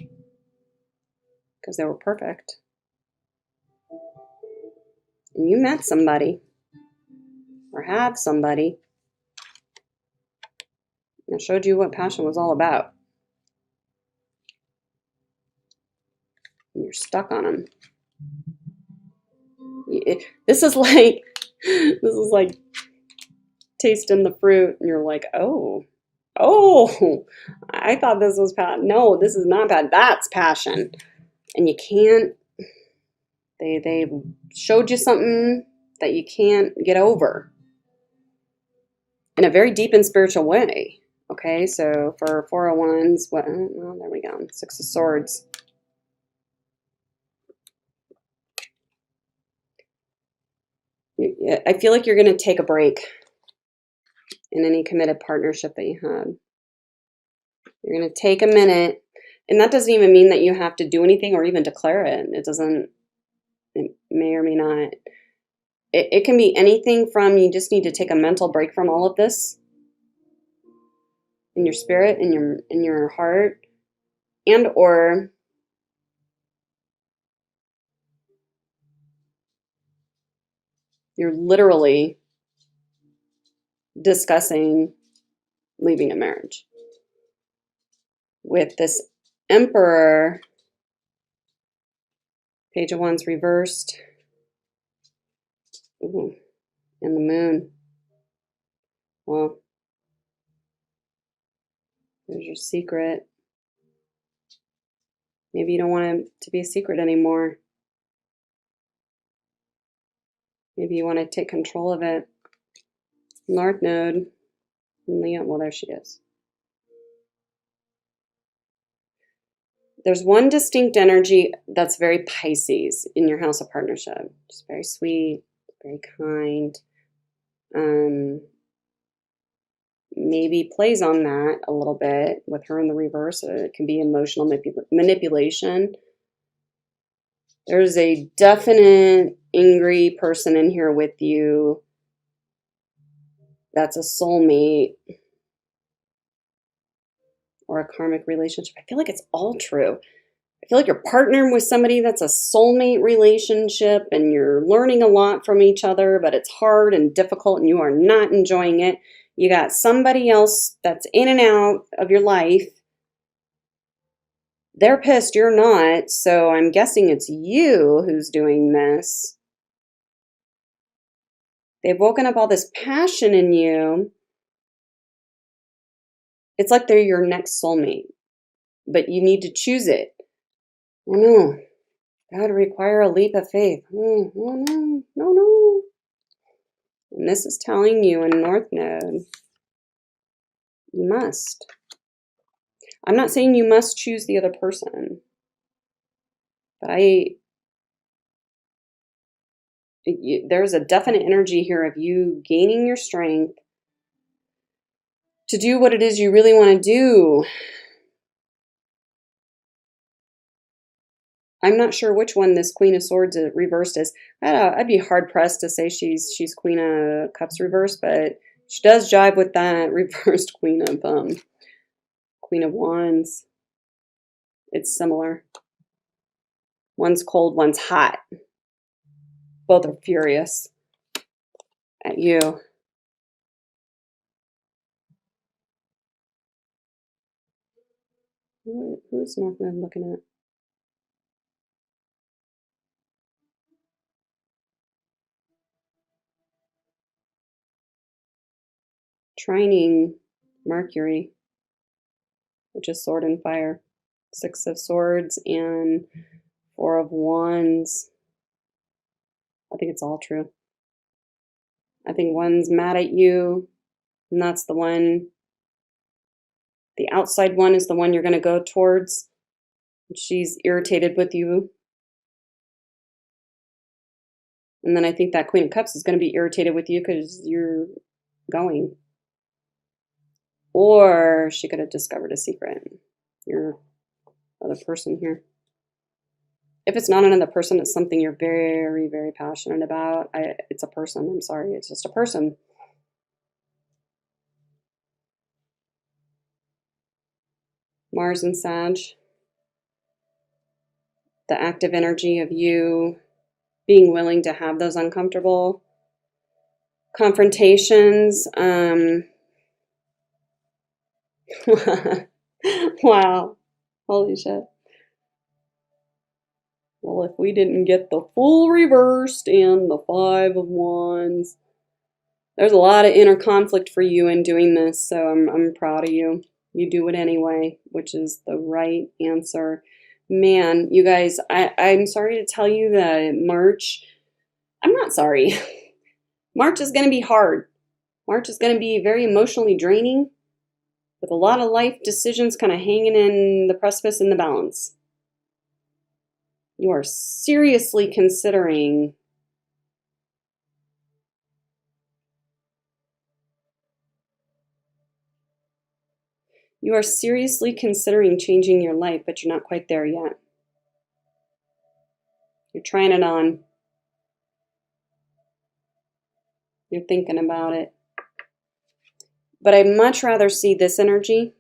because they were perfect. And you met somebody or have somebody that showed you what passion was all about. And you're stuck on them. This is like tasting the fruit, and you're like, oh, I thought this was passion. No, this is not passion. That's passion. And you can't. They showed you something that you can't get over in a very deep and spiritual way. Okay, so for 401s, what? Well, there we go. Six of Swords. I feel like you're going to take a break in any committed partnership that you have. You're going to take a minute, and that doesn't even mean that you have to do anything or even declare it. It may or may not. It can be anything from you just need to take a mental break from all of this in your spirit, in your heart, and or you're literally discussing leaving a marriage. With this Emperor, Page of Wands reversed, ooh, and the Moon. Well, there's your secret. Maybe you don't want it to be a secret anymore. Maybe you want to take control of it. North Node, Leo, well, there she is. There's one distinct energy that's very Pisces in your house of partnership. Just very sweet, very kind. Maybe plays on that a little bit with her in the reverse. It can be emotional manipulation. There's a definite angry person in here with you that's a soulmate. or a karmic relationship. I feel like it's all true. I feel like you're partnering with somebody that's a soulmate relationship and you're learning a lot from each other, but it's hard and difficult and you are not enjoying it. You got somebody else that's in and out of your life. They're pissed, you're not, so I'm guessing it's you who's doing this. They've woken up all this passion in you. It's like they're your next soulmate, but you need to choose it. Oh no, that would require a leap of faith. Oh no, no, no. And this is telling you in North Node, you must. I'm not saying you must choose the other person, but there's a definite energy here of you gaining your strength to do what it is you really want to do. I'm not sure which one this Queen of Swords reversed is. I'd be hard pressed to say she's Queen of Cups reversed, but she does jive with that reversed Queen of Wands. It's similar. One's cold, one's hot. Both are furious at you. Who's North Node looking at? Trining Mercury, which is sword and fire. 6 of Swords and 4 of Wands. I think it's all true. I think one's mad at you, and that's the one. The outside one is the one you're going to go towards. She's irritated with you. And then I think that Queen of Cups is going to be irritated with you because you're going. Or she could have discovered a secret. Your other person here. If it's not another person, it's something you're very, very passionate about. It's a person. I'm sorry. It's just a person. Mars and Sag. The active energy of you being willing to have those uncomfortable confrontations. Wow. Holy shit. Well, if we didn't get the full reversed and the 5 of Wands, there's a lot of inner conflict for you in doing this, so I'm proud of you. You do it anyway, which is the right answer. Man, you guys, I'm sorry to tell you that March, I'm not sorry. March is going to be hard. March is going to be very emotionally draining with a lot of life decisions kind of hanging in the precipice in the balance. You are seriously considering changing your life, but you're not quite there yet. You're trying it on. You're thinking about it. But I'd much rather see this energy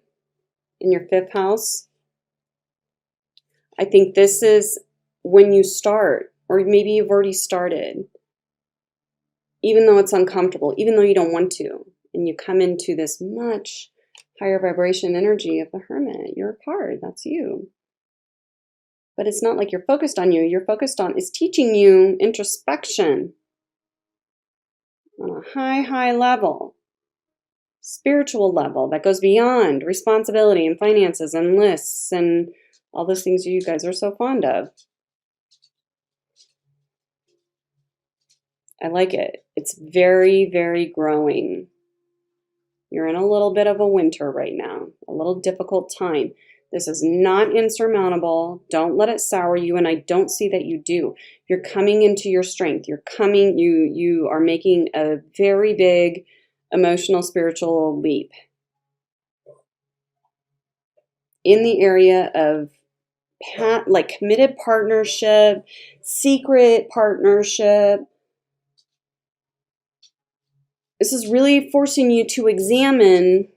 in your 5th house. I think this is when you start, or maybe you've already started, even though it's uncomfortable, even though you don't want to, and you come into this much higher vibration energy of the Hermit. You're a card, that's you. But it's not like you're focused on you. You're focused on, it's teaching you introspection on a high level, spiritual level that goes beyond responsibility and finances and lists and all those things you guys are so fond of. I like it. It's very, very growing. You're in a little bit of a winter right now, a little difficult time. This is not insurmountable. Don't let it sour you, and I don't see that you do. You're coming into your strength. You are making a very big emotional, spiritual leap in the area of like committed partnership, secret partnership. This is really forcing you to examine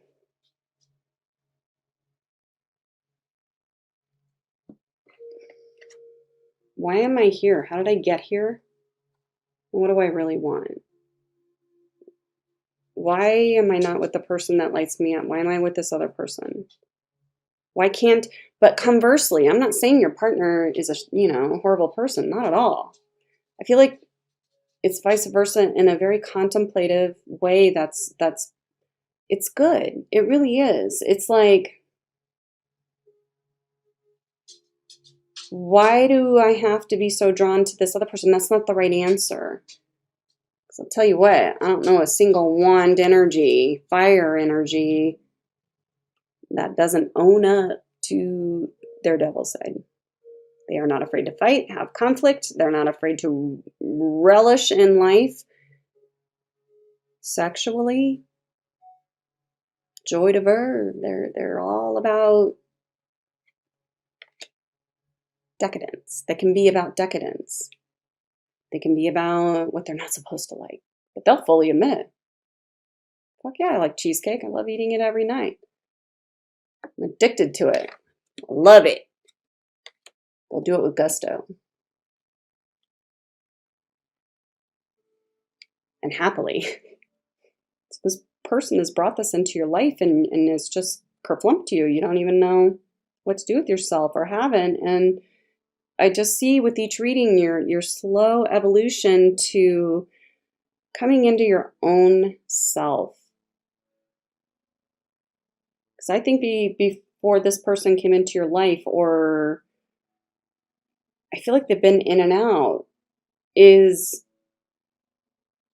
Why am I here? How did I get here? What do I really want? Why am I not with the person that lights me up? Why am I with this other person? Why can't, but conversely, I'm not saying your partner is a horrible person. Not at all. I feel like it's vice versa in a very contemplative way. It's good. It really is. It's like, why do I have to be so drawn to this other person? That's not the right answer. Because I'll tell you what, I don't know a single wand energy, fire energy, that doesn't own up to their devil side. They are not afraid to fight, have conflict. They're not afraid to relish in life sexually. Joy de verve. They're all about decadence. They can be about decadence. They can be about what they're not supposed to like. But they'll fully admit it. Fuck yeah, I like cheesecake. I love eating it every night. I'm addicted to it. I love it. They'll do it with gusto. And happily. So this person has brought this into your life and it's just kerflumped you. You don't even know what to do with yourself or haven't. And I just see with each reading your slow evolution to coming into your own self. Because I think before this person came into your life, or I feel like they've been in and out, is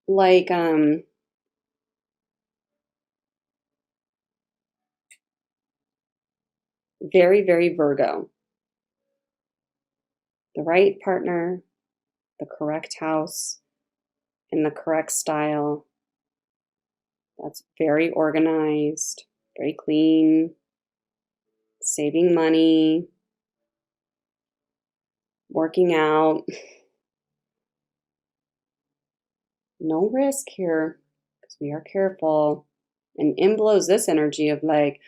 like very, very Virgo. The right partner, the correct house, in the correct style. That's very organized, very clean, saving money, working out. No risk here because we are careful. And in blows this energy of like,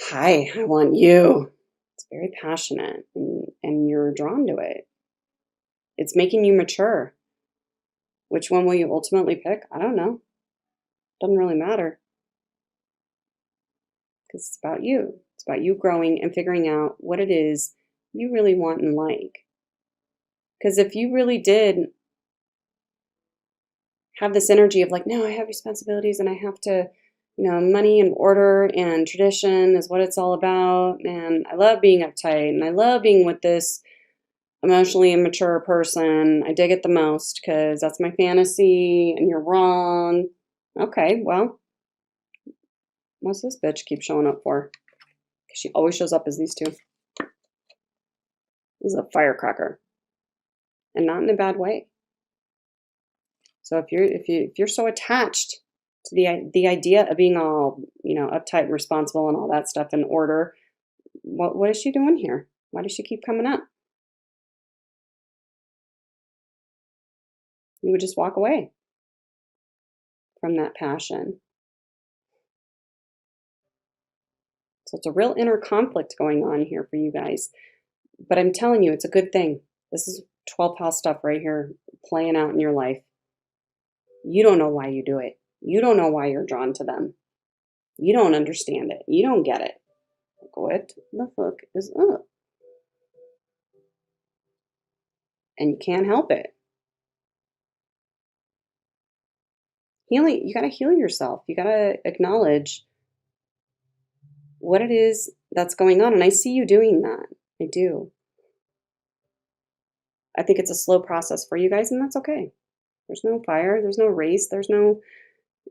hi, I want you. It's very passionate and you're drawn to it. It's making you mature. Which one will you ultimately pick? I don't know. Doesn't really matter. Because it's about you. It's about you growing and figuring out what it is you really want and like. Because if you really did have this energy of like, no, I have responsibilities and I have to, money and order and tradition is what it's all about. And I love being uptight and I love being with this emotionally immature person. I dig it the most because that's my fantasy and you're wrong. Okay, well, what's this bitch keep showing up for? Because she always shows up as these two. This is a firecracker. And not in a bad way. So if you're so attached to the idea of being all, uptight and responsible and all that stuff in order, what is she doing here? Why does she keep coming up? You would just walk away from that passion. So it's a real inner conflict going on here for you guys. But I'm telling you, it's a good thing. This is 12th house stuff right here playing out in your life. You don't know why you do it. You don't know why you're drawn to them. You don't understand it. You don't get it. Like, what the fuck is up? And you can't help it. Healing, you got to heal yourself. You got to acknowledge what it is that's going on. And I see you doing that. I do. I think it's a slow process for you guys, and that's okay. There's no fire. There's no race. There's no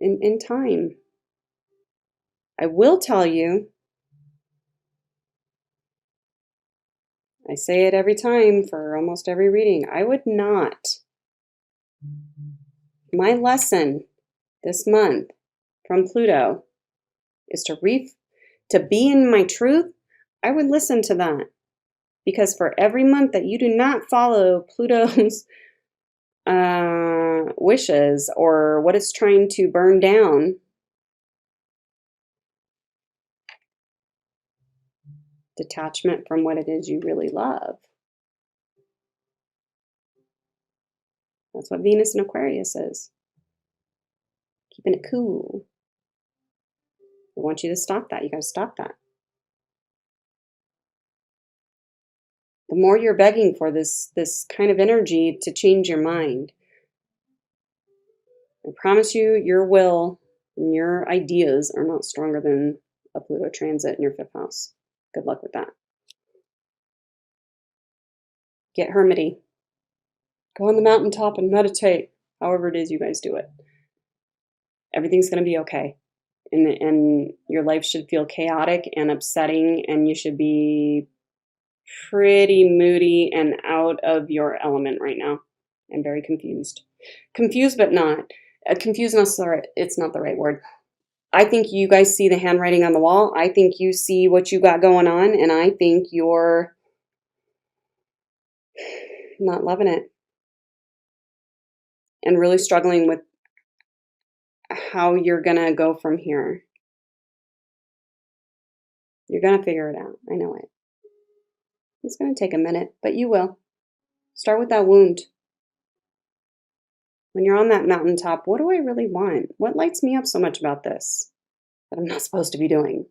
in time. I will tell you, I say it every time for almost every reading, I would not. My lesson this month from Pluto is to be in my truth. I would listen to that. Because for every month that you do not follow Pluto's wishes or what it's trying to burn down, detachment from what it is you really love, That's what Venus in Aquarius is. Keeping it cool. I want you to stop that. You got to stop that. The more you're begging for this kind of energy to change your mind, I promise you, your will and your ideas are not stronger than a Pluto transit in your 5th house. Good luck with that. Get hermity. Go on the mountaintop and meditate. However it is you guys do it. Everything's going to be okay. And your life should feel chaotic and upsetting, and you should be pretty moody and out of your element right now. I'm very confused. Confused, but not. Confused, no, sorry, it's not the right word. I think you guys see the handwriting on the wall. I think you see what you got going on, and I think you're not loving it and really struggling with how you're going to go from here. You're going to figure it out. I know it. It's going to take a minute, but you will. Start with that wound. When you're on that mountaintop, what do I really want? What lights me up so much about this that I'm not supposed to be doing?